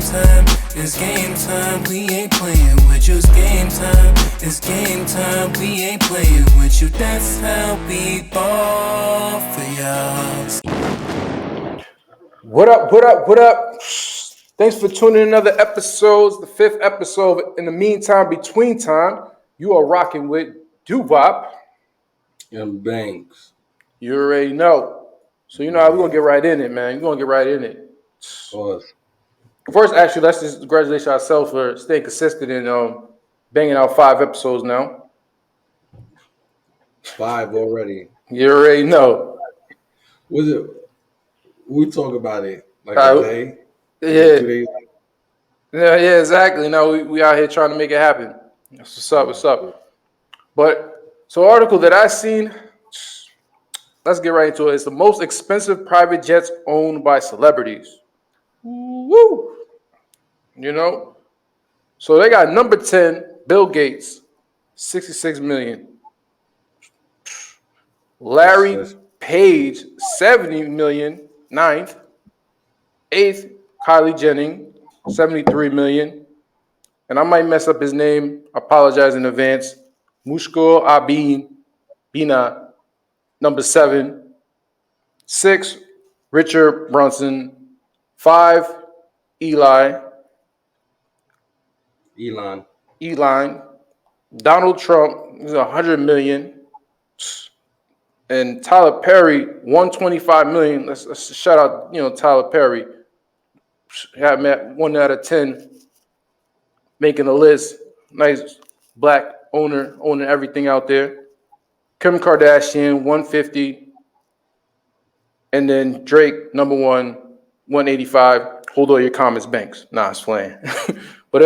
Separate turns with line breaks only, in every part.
time, it's game time, we ain't playing with you. It's game time, it's game time, we ain't playing with you. That's how we ball for y'all.
What up, what up, what up? Thanks for tuning in another episode, the 5th episode. In the meantime, between time, you are rocking with Duvop.
And Banks.
You already know. So you know how we're going to get right in it, man. We're going to get right in it. First, actually, let's just congratulate ourselves for staying consistent and banging out 5 episodes now.
5 already.
You already know.
Was it? We talk about it like a day.
Yeah.
2 days.
Yeah, exactly. Now we out here trying to make it happen. That's what's up. What's up? But so article that I seen. Let's get right into it. It's the most expensive private jets owned by celebrities. Woo! You know? So they got number 10, Bill Gates, 66 million. Larry Page, 70 million, 9th. 8th, Kylie Jennings, 73 million. And I might mess up his name. I apologize in advance. Mushko Bina, number 7. 6, Richard Brunson. 5, Elon. Donald Trump is 100 million. And Tyler Perry, 125 million. Let's shout out, Tyler Perry. Had 1 out of 10 making a list. Nice black owning everything out there. Kim Kardashian, 150. And then Drake, number 1, 185. Hold all your comments, Banks. Nah, it's playing. But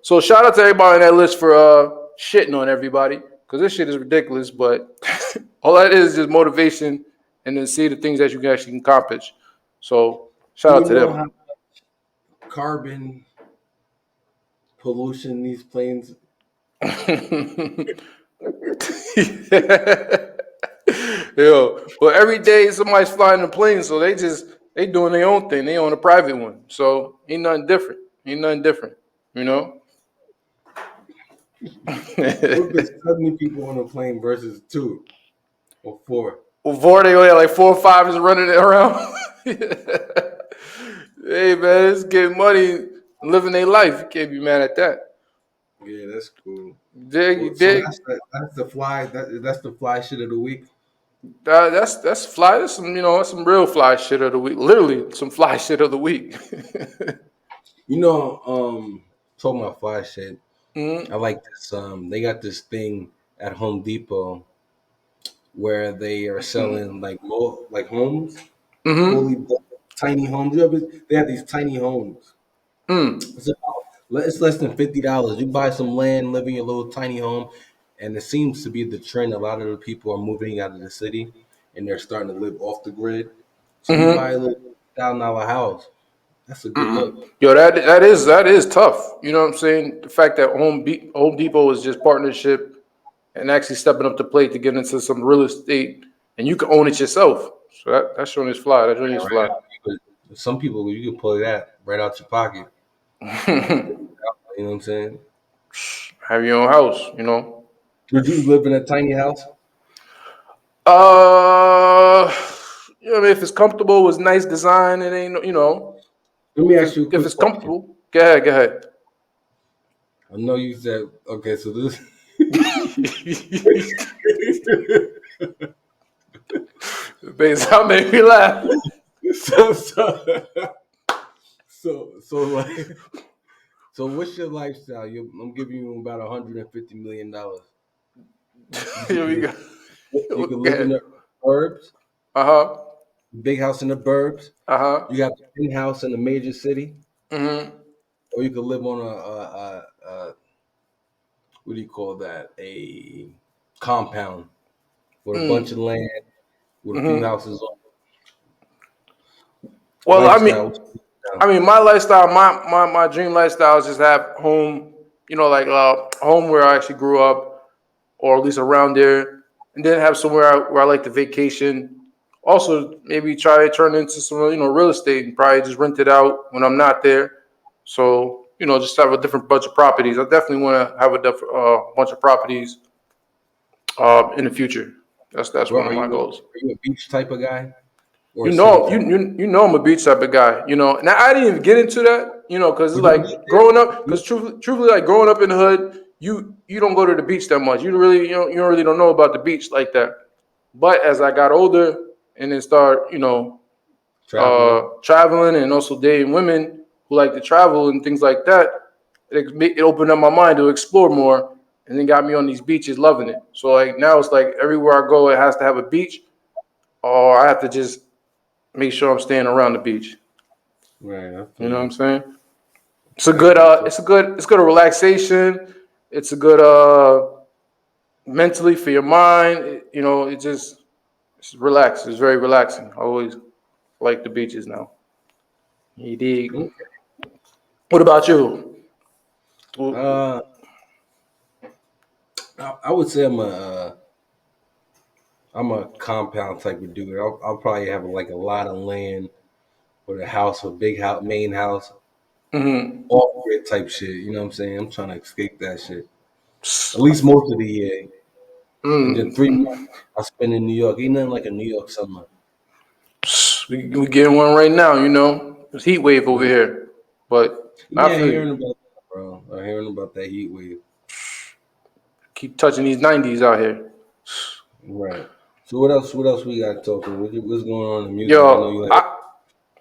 so shout out to everybody on that list for shitting on everybody, because this shit is ridiculous. But all that is just motivation, and then see the things that you can actually accomplish. So shout out to them.
How carbon pollution these planes.
Yo, well, every day somebody's flying a plane, so they doing their own thing. They own a private one, so ain't nothing different. You know.
What if there's 70 people on a plane versus 2 or 4?
Well, 4, they only have like 4 or 5 is running it around. Hey man, it's getting money, living their life. You can't be mad at that.
Yeah, that's cool.
Dig.
That's the fly. That's the fly shit of the week.
That's fly. That's some real fly shit of the week. Literally, some fly shit of the week.
Talking about fly shit.
Mm-hmm.
I like this. They got this thing at Home Depot where they are selling like homes, fully tiny homes. They have these tiny homes. It's less than $50. You buy some land, live in your little tiny home, and it seems to be the trend. A lot of the people are moving out of the city, and they're starting to live off the grid. So you buy a little $1,000 house. That's a good look.
Yo, that is tough. You know what I'm saying? The fact that Home Depot is just partnership and actually stepping up the plate to get into some real estate, and you can own it yourself. So that's showing his fly. That showing his fly.
Some people, you can pull that right out your pocket. You know what I'm saying?
Have your own house, you know.
Would you live in a tiny house?
If it's comfortable, it's nice design, it ain't,
Let me ask you.
If it's comfortable, go ahead.
I know you said okay, so this.
That made me laugh.
So what's your lifestyle? I'm giving you about $150 million.
Here we go.
You can live in the burbs. Big house in the burbs. You got a big house in a major city. Or you could live on a what do you call that? A compound with a bunch of land with a few houses on.
Well, I mean, my lifestyle, my dream lifestyle is just have home, home where I actually grew up, or at least around there, and then have somewhere where I like to vacation. Also, maybe try to turn into some, real estate and probably just rent it out when I'm not there. So, just have a different bunch of properties. I definitely want to have a bunch of properties in the future. That's
Bro,
one of my goals.
Are you a beach type of guy? Or
You
a city
know,
type?
you know I'm a beach type of guy. Now I didn't even get into that, because it's like growing up. Because truthfully, like growing up in the hood, you don't go to the beach that much. You really don't know about the beach like that. But as I got older and then start, traveling and also dating women who like to travel and things like that, it opened up my mind to explore more, and then got me on these beaches, loving it. So like now it's like everywhere I go, it has to have a beach, or I have to just make sure I'm staying around the beach.
Right.
You know what I'm saying? It's a good it's good relaxation. It's a good mentally for your mind. It's relaxed. It's very relaxing. I always like the beaches now. You dig?
Okay.
What about you?
I would say I'm a compound type of dude. I'll probably have like a lot of land with a house, a big house, main house, off grid type shit. You know what I'm saying? I'm trying to escape that shit. At least most of the year. And then 3 months I spend in New York. Ain't nothing like a New York summer.
We getting one right now. It's heat wave over here, but I feel
hearing
you.
about that, bro. I'm hearing about that heat wave.
Keep touching these 90s out here.
Right. So what else? What else we got to talk about? What's going on in music? I know
Yo,
you had.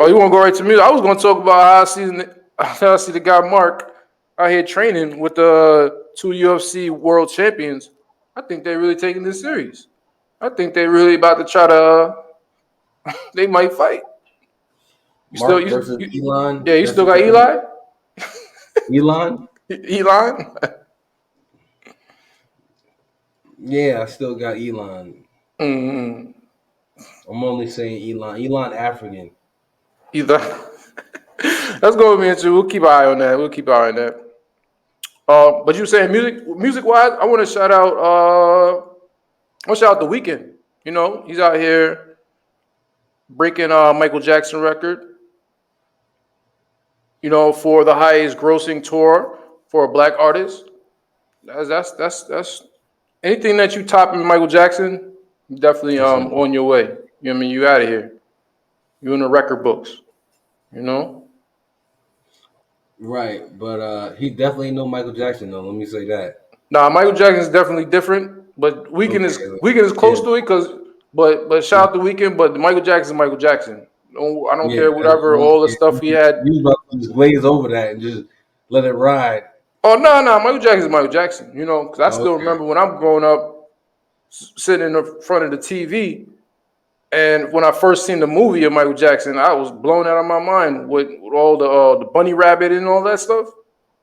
you want to go right to music? I was going to talk about how I see the guy Mark out here training with the two UFC world champions. I think they're really taking this serious. I think they're really about to try to. They might fight.
Mark versus Elon.
Yeah, you still got Eli.
Elon.
Elon.
Yeah, I still got Elon.
Mm-hmm.
I'm only saying Elon. Elon African.
Either. Let's go with me and you. We'll keep an eye on that. But you were saying music wise, I want to shout out. I want to shout out The Weeknd. He's out here breaking Michael Jackson record. For the highest grossing tour for a black artist. That's anything that you top in Michael Jackson, definitely on your way. You know what I mean? You out of here. You in the record books.
Right, but he definitely know Michael Jackson though. Let me say that.
Nah, Michael Jackson is definitely different, but Weeknd is close to it but shout out to Weeknd, but Michael Jackson is Michael Jackson. I don't care whatever all the stuff he had.
You about to just glaze over that and just let it ride.
Oh no, Michael Jackson is Michael Jackson. Because I still remember when I'm growing up, sitting in the front of the TV, and when I first seen the movie of Michael Jackson, I was blown out of my mind with all the bunny rabbit and all that stuff.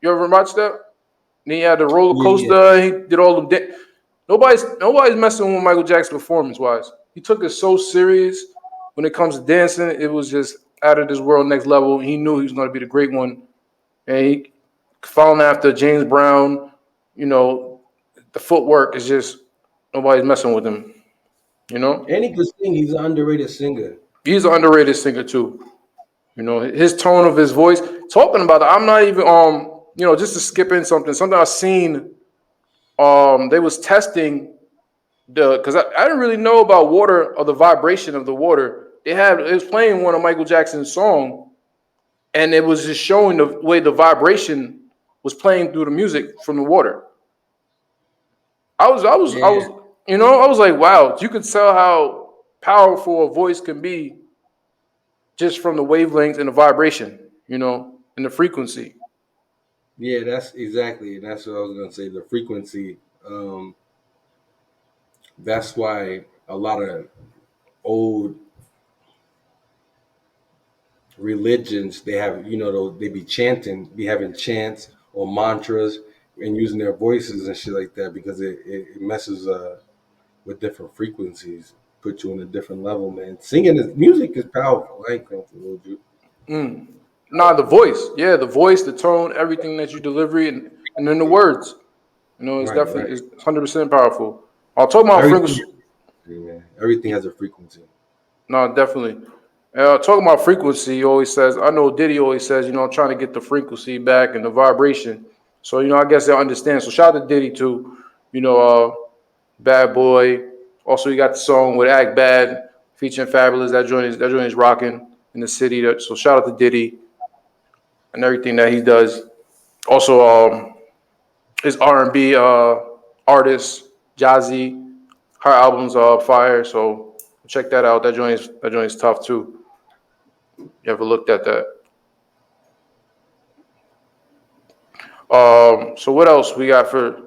You ever watch that? And he had the roller coaster. Yeah. He did all the. Nobody's messing with Michael Jackson performance wise. He took it so serious when it comes to dancing. It was just out of this world, next level. He knew he was going to be the great one, and he following after James Brown. The footwork is just nobody's messing with him.
And he could sing. He's an underrated singer.
He's an underrated singer too. His tone of his voice. Talking about that, I'm not even just to skip in something I've seen. They was testing because I didn't really know about water or the vibration of the water. It was playing one of Michael Jackson's song, and it was just showing the way the vibration was playing through the music from the water. I was like, wow, you could tell how powerful a voice can be just from the wavelengths and the vibration, and the frequency.
Yeah, that's exactly. That's what I was going to say. The frequency. That's why a lot of old religions, they have, they be chanting, be having chants or mantras and using their voices and shit like that because it messes with different frequencies, put you on a different level, man. Music is powerful. I ain't going to hold you.
The voice. Yeah, the voice, the tone, everything that you deliver, and then the words. It's definitely it's 100% powerful. I'll talk about frequency.
Yeah, everything has a frequency.
No, definitely. Talking about frequency, he always says, I know Diddy always says, I'm trying to get the frequency back and the vibration. So, I guess they'll understand. So shout out to Diddy too, Bad Boy. Also, you got the song with Act Bad featuring Fabulous. That joint is rocking in the city. So shout out to Diddy and everything that he does. Also, his R&B artist, Jazzy, her albums are fire. So check that out. That joint is tough too. You ever looked at that? So what else we got for?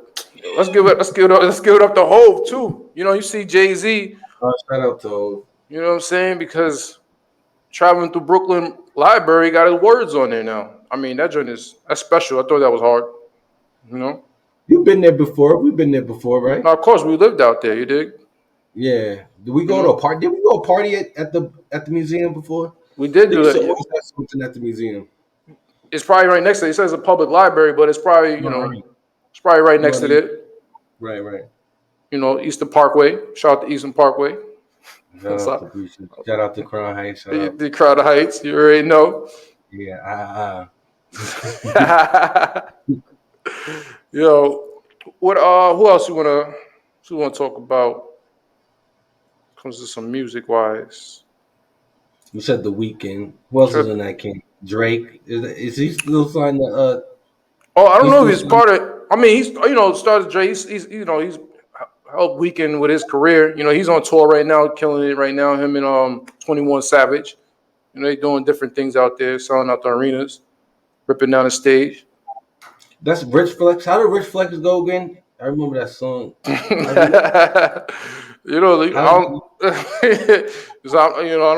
Let's give it up to Hove too. You see Jay-Z.
Shout out to Hov.
You know what I'm saying? Because traveling through Brooklyn Library got his words on there now. I mean, that's special. I thought that was hard.
You've been there before. We've been there before, right?
Now, of course, we lived out there. You dig?
Yeah. Did we go to a party? Did we go to a party at the museum before?
We did do that.
Always have something at the museum.
It's probably right next to it. It says a public library, but it's probably it's probably right next to it.
Right.
Eastern Parkway. Shout out to Eastern Parkway.
Shout out to Crown Heights.
The Crown Heights. You already know.
Yeah.
What? Who else you wanna talk about? Comes to some music wise.
You said The Weeknd. Who else is in that king? Drake. Is he still signed to?
I don't know if he's part of. I mean, he's started Drake. He's helped Weeknd with his career. He's on tour right now, killing it right now. Him and 21 Savage. They doing different things out there, selling out the arenas, ripping down the stage.
That's Rich Flex. How did Rich Flex go again? I remember that song.
I don't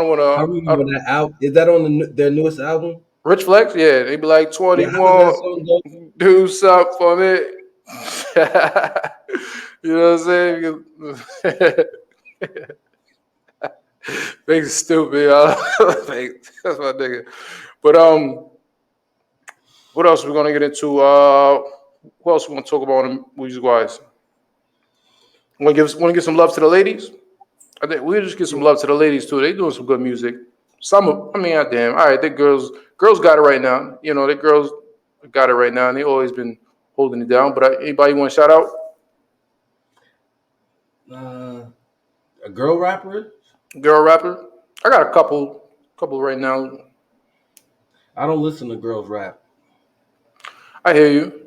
want to.
I remember that album. Is that on their newest album?
Rich Flex, yeah, they be like 21. Do something for me. You know what I'm saying? Niggas stupid, y'all. That's my nigga. But what else we gonna get into? Who else we gonna talk about on music wise? Want to give some love to the ladies? I think we'll just give some love to the ladies too. They doing some good music. Damn. All right, the girls got it right now. The girls got it right now, and they always been holding it down. But anybody want to shout out?
A girl rapper.
Girl rapper. I got a couple right now.
I don't listen to girls rap.
I hear you.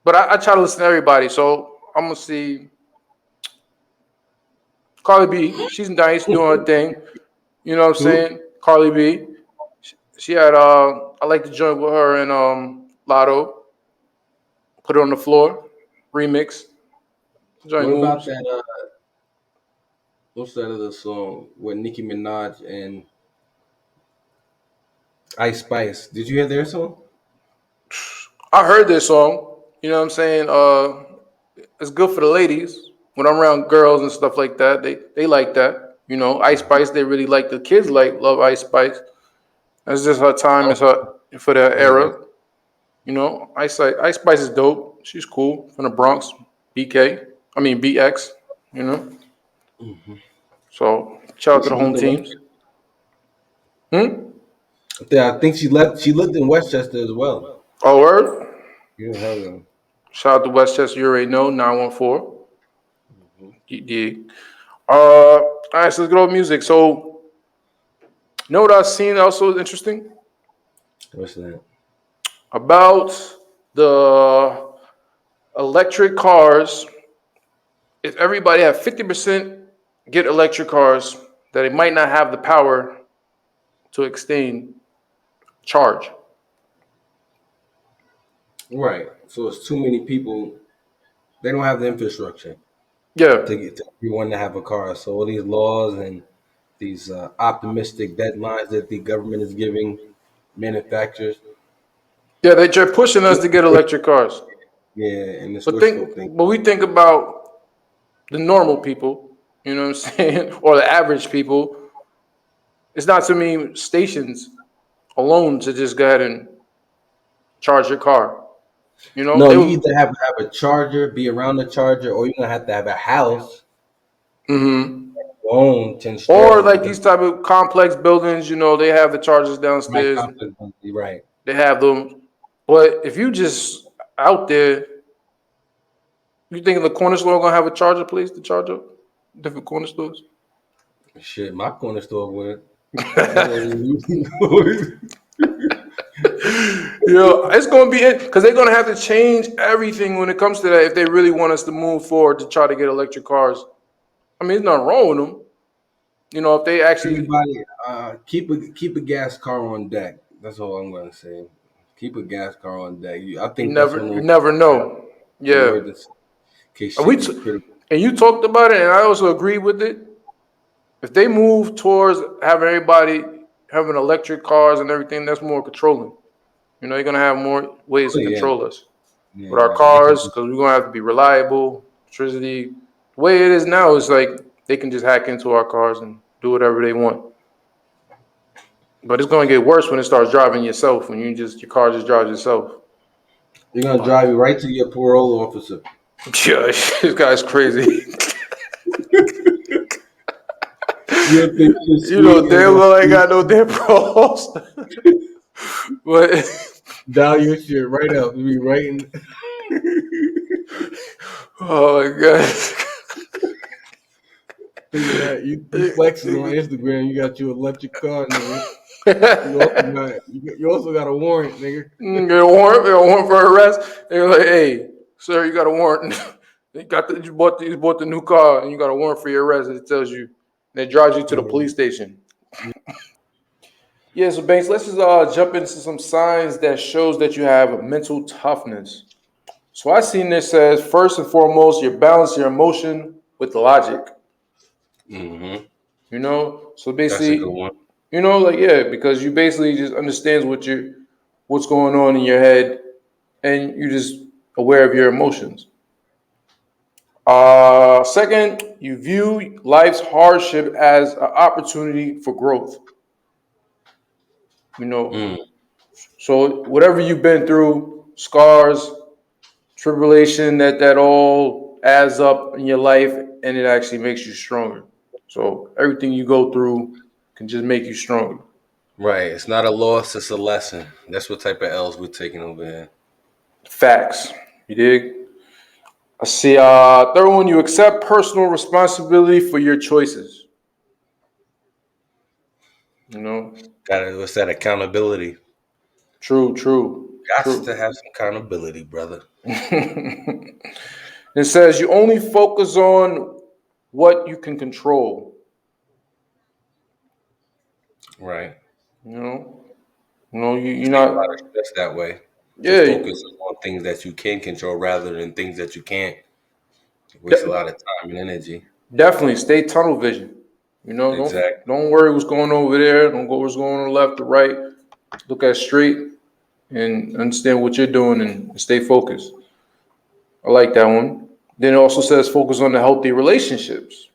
But I try to listen to everybody. So I'm gonna see Carly B. She's nice, doing her thing. You know what I'm saying? Carly B. She had I like to join with her and Lotto. Put it on the floor. Remix.
What about that? What's that other song with Nicki Minaj and Ice Spice? Did you hear their song?
I heard their song. You know what I'm saying? It's good for the ladies. When I'm around girls and stuff like that, they like that. Ice Spice, they really like the kids love Ice Spice. That's just her time. It's her for that era. Ice Spice is dope. She's cool. From the Bronx, BX.
Mm-hmm.
So shout out to the home teams.
Yeah, I think she lived in Westchester as well.
Oh, word?
Yeah, hell yeah.
Shout out to Westchester. You already know 914. Mm-hmm. All right, so let's get over music. So, what I've seen also interesting?
What's that?
About the electric cars. If everybody had 50% get electric cars, that it might not have the power to extend charge.
Right. So it's too many people. They don't have the infrastructure.
Yeah.
To get to everyone to have a car. So all these laws and these optimistic deadlines that the government is giving manufacturers.
Yeah, they're pushing us to get electric cars.
Yeah, and it's
but we think about the normal people, you know what I'm saying, or the average people. It's not too many stations alone to just go ahead and charge your car.
No, you either have to have a charger, be around the charger, or you're gonna have to have a house.
Mm-hmm.
own 10
Or like these type of complex buildings, they have the chargers downstairs.
Right.
They have them. But if you just out there, you think the corner store gonna have a charger place to charge up? Different corner stores?
Shit, my corner store would.
It's gonna be it because they're gonna have to change everything when it comes to that if they really want us to move forward to try to get electric cars. I mean, there's nothing wrong with them. If they actually
keep a gas car on deck. That's all I'm gonna say. Keep a gas car on deck. I think
you never know. Yeah. And you talked about it, and I also agree with it. If they move towards having everybody having electric cars and everything, that's more controlling. You're gonna have more ways to control us with our cars because we're gonna have to be reliable. Electricity, the way it is now, is like they can just hack into our cars and do whatever they want. But it's gonna get worse when it starts driving yourself. When your car just drives itself.
They're gonna drive you right to your parole officer.
Yeah, this guy's crazy. Damn well I ain't got no damn paroles. But
dial your shit right up. You be writing.
Oh my god.
You flexing on Instagram. You got your electric car, nigga. You also got a warrant, nigga.
You got a warrant for arrest. They're like, hey, sir, you got a warrant. You bought the new car and you got a warrant for your arrest. It tells you, and it drives you to the police station. Yeah, so Banks, let's just jump into some signs that shows that you have mental toughness. So I seen this as first and foremost, you balance your emotion with logic.
Mm-hmm.
So basically,
that's a good one.
Because you basically just understands what's going on in your head, and you're just aware of your emotions. Second, you view life's hardship as an opportunity for growth. So whatever you've been through, scars, tribulation, that all adds up in your life, and it actually makes you stronger. So everything you go through can just make you stronger.
Right. It's not a loss, it's a lesson. That's what type of L's we're taking over here.
Facts. You dig? I see. Third one, you accept personal responsibility for your choices.
What's that? Accountability.
True.
Got to have some accountability, brother.
It says you only focus on what you can control.
Right.
You're not
a lot of stress that way.
Yeah.
Just focus on things that you can control rather than things that you can't. Waste a lot of time and energy.
Definitely stay tunnel vision.
Exactly.
Don't worry what's going on over there. Don't go what's going on left or right. Look at straight and understand what you're doing and stay focused. I like that one. Then it also says focus on the healthy relationships.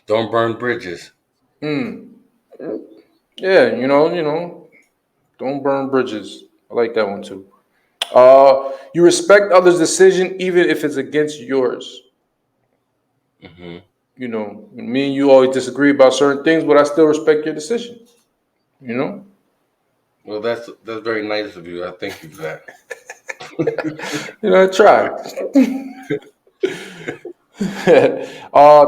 Don't burn bridges.
Yeah, don't burn bridges. I like that one too. You respect others' decision even if it's against yours.
Mm-hmm.
Me and you always disagree about certain things, but I still respect your decision.
Well, that's very nice of you. I thank you for that.
I try.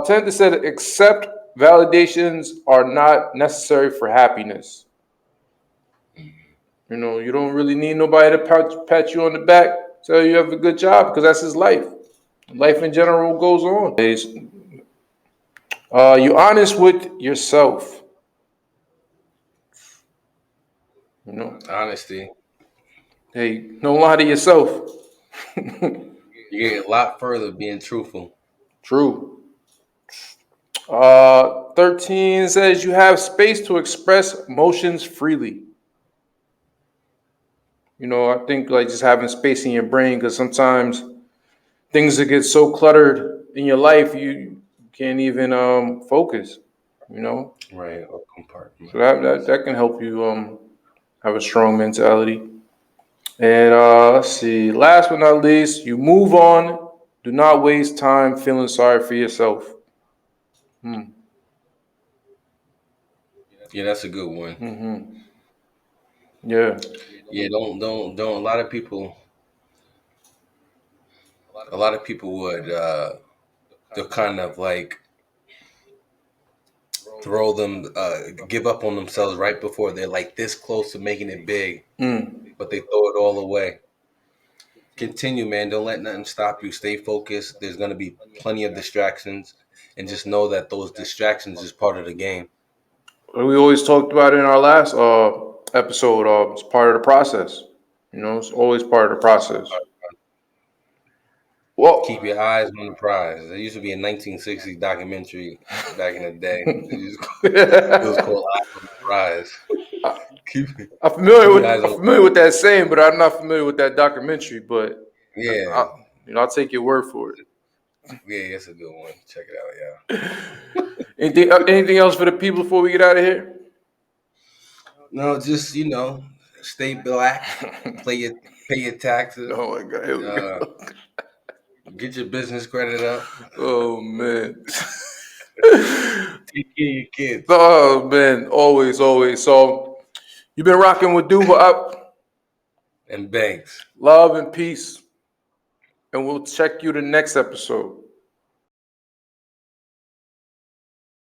10 said accept validations are not necessary for happiness. You don't really need nobody to pat you on the back, tell you have a good job, because that's his life. Life in general goes on. You're honest with yourself.
Honesty.
Hey, don't lie to yourself.
You get a lot further being truthful.
True. 13 says you have space to express emotions freely. I think like just having space in your brain, because sometimes things that get so cluttered in your life, you can't even focus.
Right, or compartment.
So that can help you have a strong mentality. And let's see. Last but not least, you move on. Do not waste time feeling sorry for yourself.
Yeah, that's a good one.
Yeah.
Yeah, don't. A lot of people would they'll kind of like throw them give up on themselves right before they're like this close to making it big, but they throw it all away. Continue, man. Don't let nothing stop you. Stay focused. There's going to be plenty of distractions, and just know that those distractions is part of the game.
We always talked about it in our last episode. It's part of the process. It's always part of the process.
Well, keep your eyes on the prize. There used to be a 1960s documentary back in the day. It was called Eyes on the Prize.
I'm familiar with that saying, but I'm not familiar with that documentary. But
yeah,
I'll take your word for it.
Yeah, it's a good one. Check it out.
Yeah. Anything else for the people before we get out of here?
No, just stay black, pay your taxes.
Oh my God! Here we go.
Get your business credit up.
Oh man.
Take care of your kids.
Oh man, always. So you've been rocking with Duba Up
and Banks.
Love and peace. And we'll check you the next episode.